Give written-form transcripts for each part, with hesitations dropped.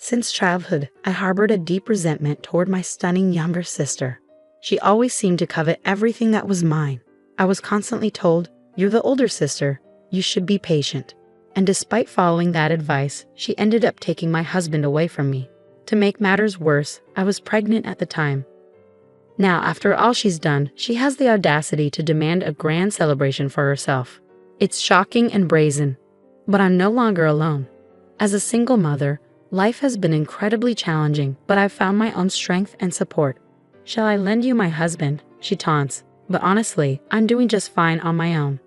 Since childhood, I harbored a deep resentment toward my stunning younger sister. She always seemed to covet everything that was mine. I was constantly told, "You're the older sister, you should be patient." And despite following that advice, she ended up taking my husband away from me. To make matters worse, I was pregnant at the time. Now, after all she's done, she has the audacity to demand a grand celebration for herself. It's shocking and brazen. But I'm no longer alone. As a single mother, life has been incredibly challenging, but I've found my own strength and support. "Shall I lend you my husband?" she taunts, but honestly, I'm doing just fine on my own.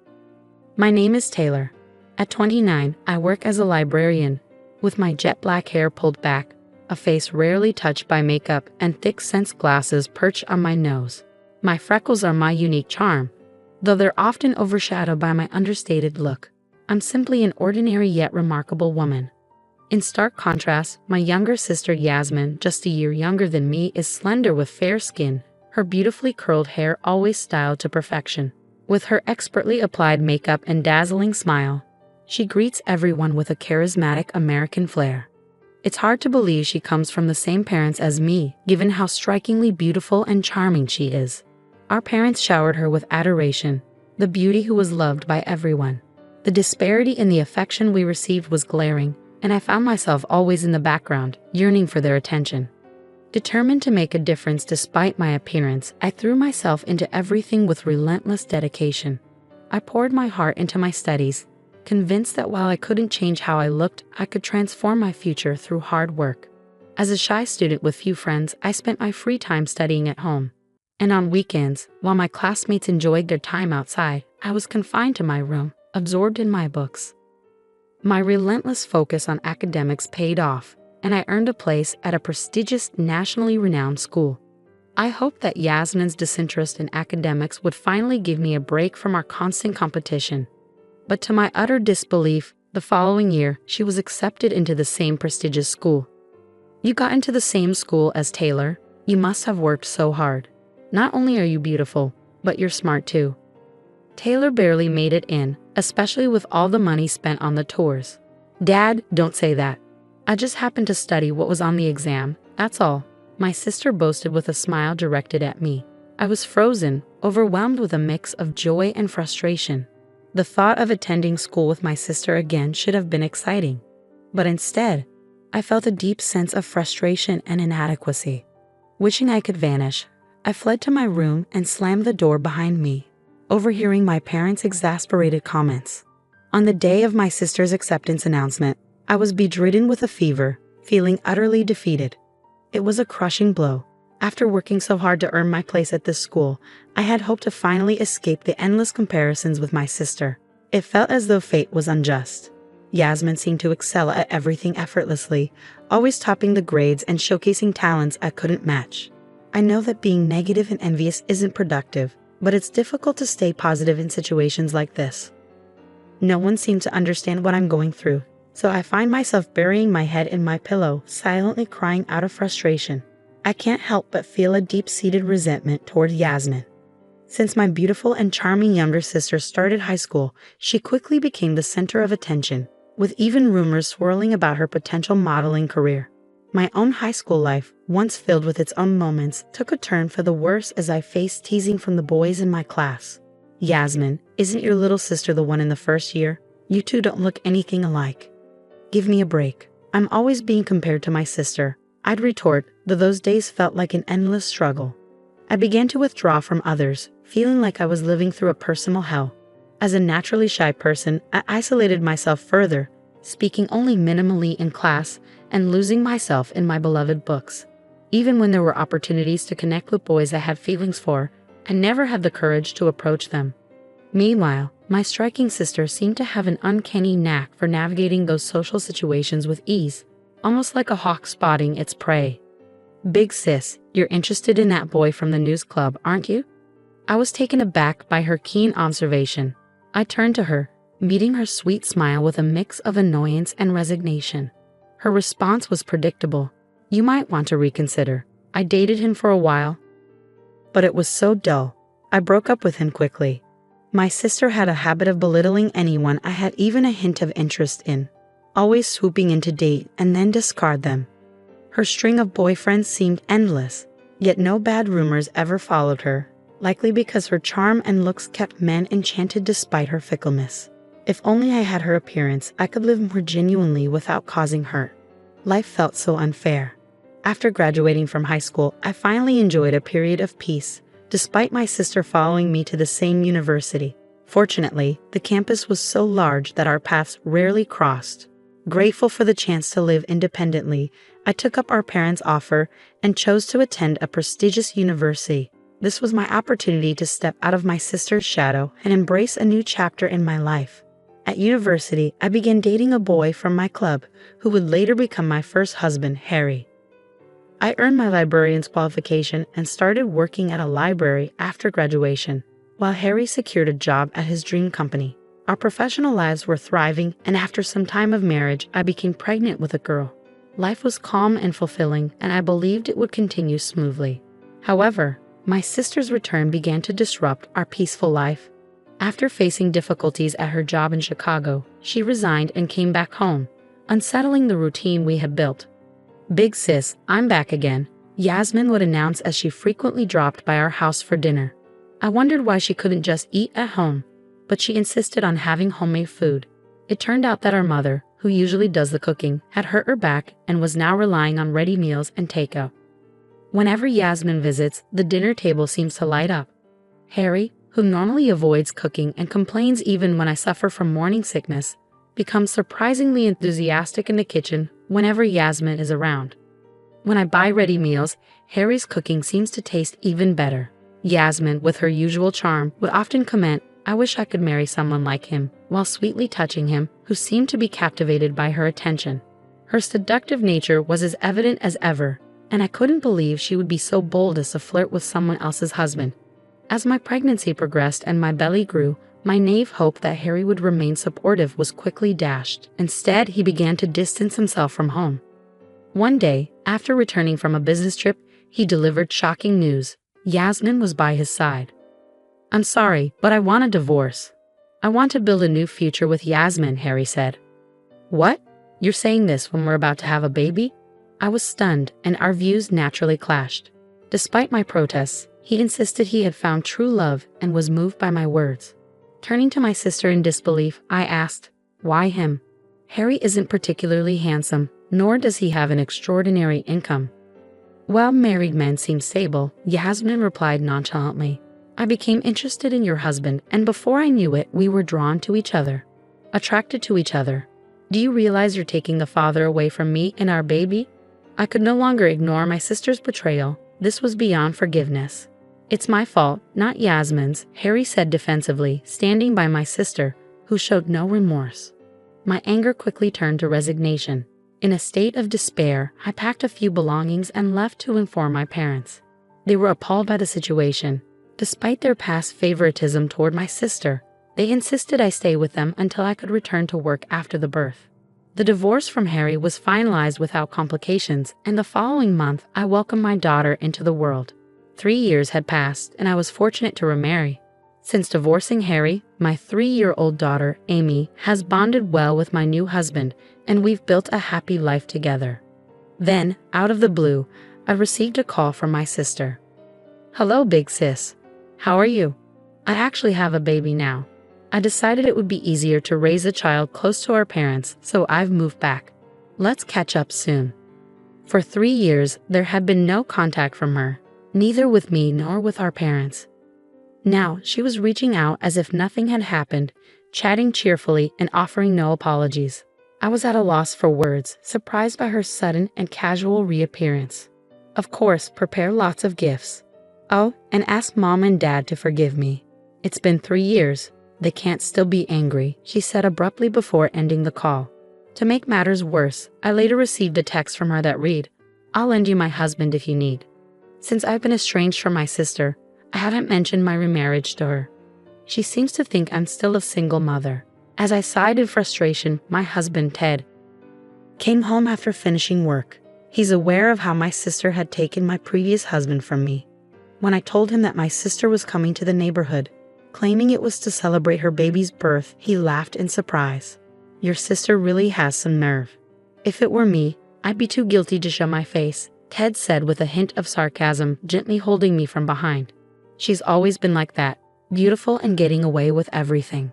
My name is Taylor. At 29, I work as a librarian, with my jet black hair pulled back, a face rarely touched by makeup, and thick sense glasses perched on my nose. My freckles are my unique charm, though they're often overshadowed by my understated look. I'm simply an ordinary yet remarkable woman. In stark contrast, my younger sister Yasmin, just a year younger than me, is slender with fair skin, her beautifully curled hair always styled to perfection. With her expertly applied makeup and dazzling smile, she greets everyone with a charismatic American flair. It's hard to believe she comes from the same parents as me, given how strikingly beautiful and charming she is. Our parents showered her with adoration, the beauty who was loved by everyone. The disparity in the affection we received was glaring, and I found myself always in the background, yearning for their attention. Determined to make a difference despite my appearance, I threw myself into everything with relentless dedication. I poured my heart into my studies, convinced that while I couldn't change how I looked, I could transform my future through hard work. As a shy student with few friends, I spent my free time studying at home. And on weekends, while my classmates enjoyed their time outside, I was confined to my room, absorbed in my books. My relentless focus on academics paid off, and I earned a place at a prestigious, nationally renowned school. I hoped that Yasmin's disinterest in academics would finally give me a break from our constant competition. But to my utter disbelief, the following year, she was accepted into the same prestigious school. "You got into the same school as Taylor? You must have worked so hard. Not only are you beautiful, but you're smart too." Taylor barely made it in, especially with all the money spent on the tours. "Dad, don't say that. I just happened to study what was on the exam, that's all," my sister boasted with a smile directed at me. I was frozen, overwhelmed with a mix of joy and frustration. The thought of attending school with my sister again should have been exciting. But instead, I felt a deep sense of frustration and inadequacy. Wishing I could vanish, I fled to my room and slammed the door behind me, overhearing my parents' exasperated comments. On the day of my sister's acceptance announcement, I was bedridden with a fever, feeling utterly defeated. It was a crushing blow. After working so hard to earn my place at this school, I had hoped to finally escape the endless comparisons with my sister. It felt as though fate was unjust. Yasmin seemed to excel at everything effortlessly, always topping the grades and showcasing talents I couldn't match. I know that being negative and envious isn't productive, but it's difficult to stay positive in situations like this. No one seemed to understand what I'm going through, so I find myself burying my head in my pillow, silently crying out of frustration. I can't help but feel a deep-seated resentment toward Yasmin. Since my beautiful and charming younger sister started high school, she quickly became the center of attention, with even rumors swirling about her potential modeling career. My own high school life, once filled with its own moments, took a turn for the worse as I faced teasing from the boys in my class. "Yasmin, isn't your little sister the one in the first year? You two don't look anything alike." "Give me a break. I'm always being compared to my sister," I'd retort, though those days felt like an endless struggle. I began to withdraw from others, feeling like I was living through a personal hell. As a naturally shy person, I isolated myself further, speaking only minimally in class and losing myself in my beloved books. Even when there were opportunities to connect with boys I had feelings for, I never had the courage to approach them. Meanwhile, my striking sister seemed to have an uncanny knack for navigating those social situations with ease, almost like a hawk spotting its prey. "Big sis, you're interested in that boy from the news club, aren't you?" I was taken aback by her keen observation. I turned to her, meeting her sweet smile with a mix of annoyance and resignation. Her response was predictable. "You might want to reconsider. I dated him for a while." But it was so dull. I broke up with him quickly. My sister had a habit of belittling anyone I had even a hint of interest in, always swooping in to date and then discard them. Her string of boyfriends seemed endless, yet no bad rumors ever followed her, likely because her charm and looks kept men enchanted despite her fickleness. If only I had her appearance, I could live more genuinely without causing hurt. Life felt so unfair. After graduating from high school, I finally enjoyed a period of peace, despite my sister following me to the same university. Fortunately, the campus was so large that our paths rarely crossed. Grateful for the chance to live independently, I took up our parents' offer and chose to attend a prestigious university. This was my opportunity to step out of my sister's shadow and embrace a new chapter in my life. At university, I began dating a boy from my club, who would later become my first husband, Harry. I earned my librarian's qualification and started working at a library after graduation, while Harry secured a job at his dream company. Our professional lives were thriving, and after some time of marriage, I became pregnant with a girl. Life was calm and fulfilling, and I believed it would continue smoothly. However, my sister's return began to disrupt our peaceful life. After facing difficulties at her job in Chicago, she resigned and came back home, unsettling the routine we had built. "Big sis, I'm back again," Yasmin would announce as she frequently dropped by our house for dinner. I wondered why she couldn't just eat at home, but she insisted on having homemade food. It turned out that our mother, who usually does the cooking, had hurt her back and was now relying on ready meals and takeout. Whenever Yasmin visits, the dinner table seems to light up. Harry, who normally avoids cooking and complains even when I suffer from morning sickness, becomes surprisingly enthusiastic in the kitchen whenever Yasmin is around. When I buy ready meals, Harry's cooking seems to taste even better. Yasmin, with her usual charm, would often comment, "I wish I could marry someone like him," while sweetly touching him, who seemed to be captivated by her attention. Her seductive nature was as evident as ever, and I couldn't believe she would be so bold as to flirt with someone else's husband. As my pregnancy progressed and my belly grew, my naive hope that Harry would remain supportive was quickly dashed. Instead, he began to distance himself from home. One day, after returning from a business trip, he delivered shocking news. Yasmin was by his side. "I'm sorry, but I want a divorce. I want to build a new future with Yasmin," Harry said. "What? You're saying this when we're about to have a baby?" I was stunned, and our views naturally clashed. Despite my protests, he insisted he had found true love and was moved by my words. Turning to my sister in disbelief, I asked, "Why him? Harry isn't particularly handsome, nor does he have an extraordinary income." "Well, married men seem stable," Yasmin replied nonchalantly. "I became interested in your husband, and before I knew it, we were drawn to each other, attracted to each other. Do you realize you're taking the father away from me and our baby?" I could no longer ignore my sister's betrayal. This was beyond forgiveness. "It's my fault, not Yasmin's," Harry said defensively, standing by my sister, who showed no remorse. My anger quickly turned to resignation. In a state of despair, I packed a few belongings and left to inform my parents. They were appalled by the situation. Despite their past favoritism toward my sister, they insisted I stay with them until I could return to work after the birth. The divorce from Harry was finalized without complications, and the following month, I welcomed my daughter into the world. 3 years had passed, and I was fortunate to remarry. Since divorcing Harry, my 3-year-old daughter, Amy, has bonded well with my new husband, and we've built a happy life together. Then, out of the blue, I received a call from my sister. "Hello, big sis. How are you? I actually have a baby now. I decided it would be easier to raise a child close to our parents, so I've moved back. Let's catch up soon." For 3 years, there had been no contact from her, neither with me nor with our parents. Now, she was reaching out as if nothing had happened, chatting cheerfully and offering no apologies. I was at a loss for words, surprised by her sudden and casual reappearance. Of course, prepare lots of gifts. Oh, and ask Mom and Dad to forgive me. It's been 3 years. They can't still be angry, she said abruptly before ending the call. To make matters worse, I later received a text from her that read, "I'll lend you my husband if you need." Since I've been estranged from my sister, I haven't mentioned my remarriage to her. She seems to think I'm still a single mother. As I sighed in frustration, my husband, Ted, came home after finishing work. He's aware of how my sister had taken my previous husband from me. When I told him that my sister was coming to the neighborhood, claiming it was to celebrate her baby's birth, he laughed in surprise. "Your sister really has some nerve. If it were me, I'd be too guilty to show my face, Ted said with a hint of sarcasm, gently holding me from behind. She's always been like that, beautiful and getting away with everything.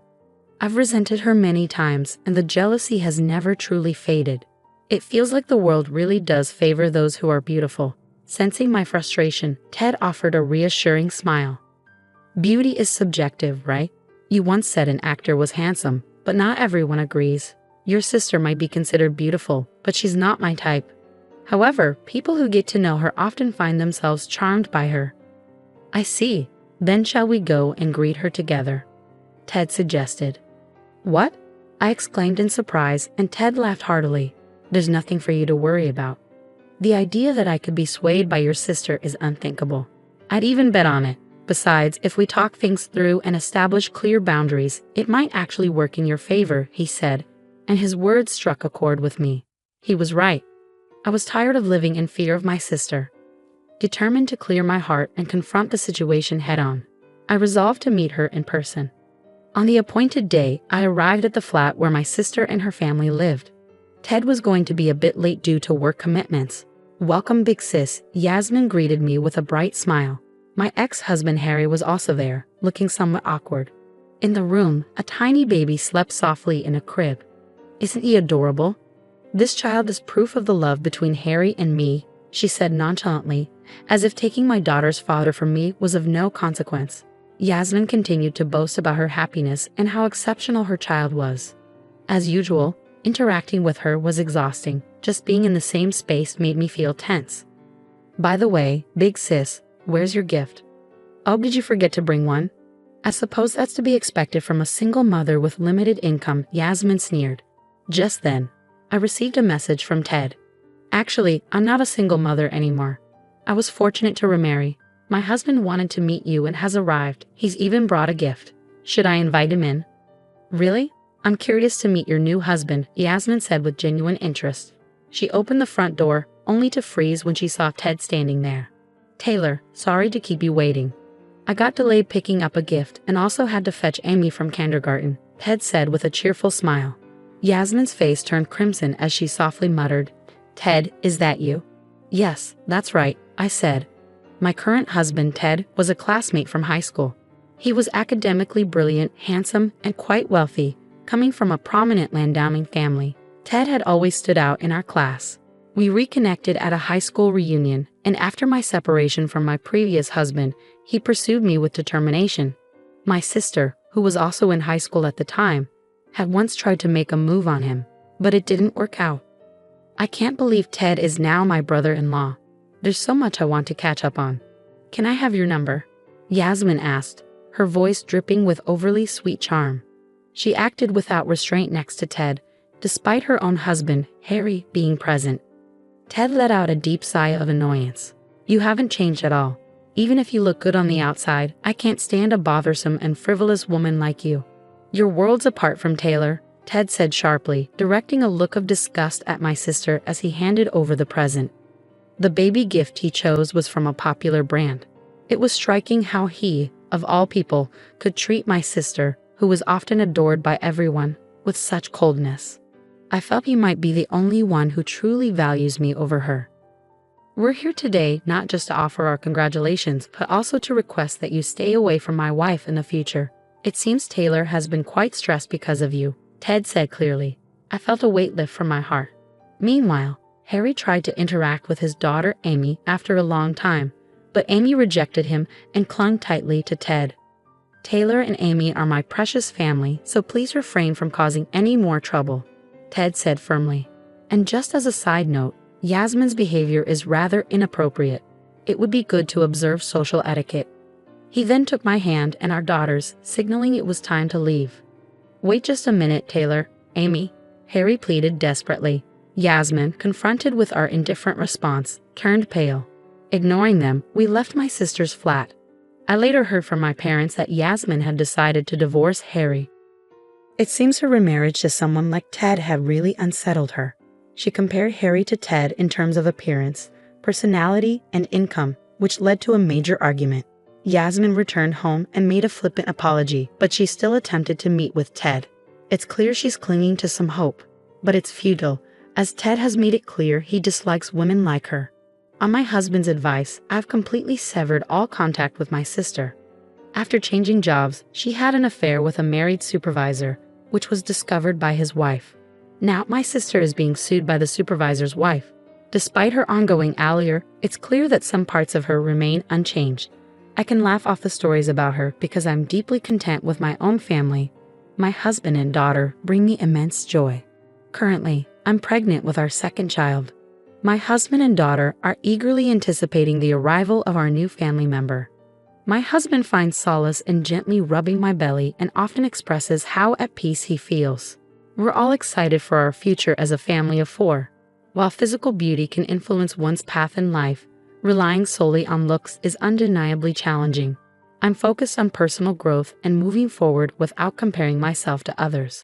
I've resented her many times, and the jealousy has never truly faded. It feels like the world really does favor those who are beautiful. Sensing my frustration, Ted offered a reassuring smile. Beauty is subjective, right? You once said an actor was handsome, but not everyone agrees. Your sister might be considered beautiful, but she's not my type. However, people who get to know her often find themselves charmed by her. I see. Then shall we go and greet her together? Ted suggested. What? I exclaimed in surprise, and Ted laughed heartily. There's nothing for you to worry about. The idea that I could be swayed by your sister is unthinkable. I'd even bet on it. Besides, if we talk things through and establish clear boundaries, it might actually work in your favor, he said, and his words struck a chord with me. He was right. I was tired of living in fear of my sister. Determined to clear my heart and confront the situation head-on, I resolved to meet her in person. On the appointed day, I arrived at the flat where my sister and her family lived. Ted was going to be a bit late due to work commitments. Welcome, big sis, Yasmin greeted me with a bright smile. My ex-husband Harry was also there, looking somewhat awkward. In the room, a tiny baby slept softly in a crib. Isn't he adorable? This child is proof of the love between Harry and me, she said nonchalantly, as if taking my daughter's father from me was of no consequence. Yasmin continued to boast about her happiness and how exceptional her child was. As usual, interacting with her was exhausting. Just being in the same space made me feel tense. By the way, big sis, where's your gift? Oh, did you forget to bring one? I suppose that's to be expected from a single mother with limited income, Yasmin sneered. Just then, I received a message from Ted. Actually, I'm not a single mother anymore. I was fortunate to remarry. My husband wanted to meet you and has arrived. He's even brought a gift. Should I invite him in? Really? I'm curious to meet your new husband, Yasmin said with genuine interest. She opened the front door, only to freeze when she saw Ted standing there. Taylor, sorry to keep you waiting. I got delayed picking up a gift and also had to fetch Amy from kindergarten, Ted said with a cheerful smile. Yasmin's face turned crimson as she softly muttered, Ted, is that you? Yes, that's right, I said. My current husband, Ted, was a classmate from high school. He was academically brilliant, handsome, and quite wealthy, coming from a prominent landowning family. Ted had always stood out in our class. We reconnected at a high school reunion, and after my separation from my previous husband, he pursued me with determination. My sister, who was also in high school at the time, had once tried to make a move on him, but it didn't work out. I can't believe Ted is now my brother-in-law. There's so much I want to catch up on. Can I have your number? Yasmin asked, her voice dripping with overly sweet charm. She acted without restraint next to Ted, despite her own husband, Harry, being present. Ted let out a deep sigh of annoyance. You haven't changed at all. Even if you look good on the outside, I can't stand a bothersome and frivolous woman like you. You're worlds apart from Taylor, Ted said sharply, directing a look of disgust at my sister as he handed over the present. The baby gift he chose was from a popular brand. It was striking how he, of all people, could treat my sister, who was often adored by everyone, with such coldness. I felt he might be the only one who truly values me over her. We're here today not just to offer our congratulations, but also to request that you stay away from my wife in the future. It seems Taylor has been quite stressed because of you, Ted said clearly. I felt a weight lift from my heart. Meanwhile, Harry tried to interact with his daughter Amy after a long time, but Amy rejected him and clung tightly to Ted. Taylor and Amy are my precious family, so please refrain from causing any more trouble, Ted said firmly. And just as a side note, Yasmin's behavior is rather inappropriate. It would be good to observe social etiquette. He then took my hand and our daughters, signaling it was time to leave. Wait just a minute, Taylor, Amy, Harry pleaded desperately. Yasmin, confronted with our indifferent response, turned pale. Ignoring them, we left my sister's flat. I later heard from my parents that Yasmin had decided to divorce Harry. It seems her remarriage to someone like Ted had really unsettled her. She compared Harry to Ted in terms of appearance, personality, and income, which led to a major argument. Yasmin returned home and made a flippant apology, but she still attempted to meet with Ted. It's clear she's clinging to some hope, but it's futile, as Ted has made it clear he dislikes women like her. On my husband's advice, I've completely severed all contact with my sister. After changing jobs, she had an affair with a married supervisor, which was discovered by his wife. Now my sister is being sued by the supervisor's wife. Despite her ongoing allure, it's clear that some parts of her remain unchanged. I can laugh off the stories about her because I'm deeply content with my own family. My husband and daughter bring me immense joy. Currently, I'm pregnant with our second child. My husband and daughter are eagerly anticipating the arrival of our new family member. My husband finds solace in gently rubbing my belly and often expresses how at peace he feels. We're all excited for our future as a family of 4. While physical beauty can influence one's path in life, relying solely on looks is undeniably challenging. I'm focused on personal growth and moving forward without comparing myself to others.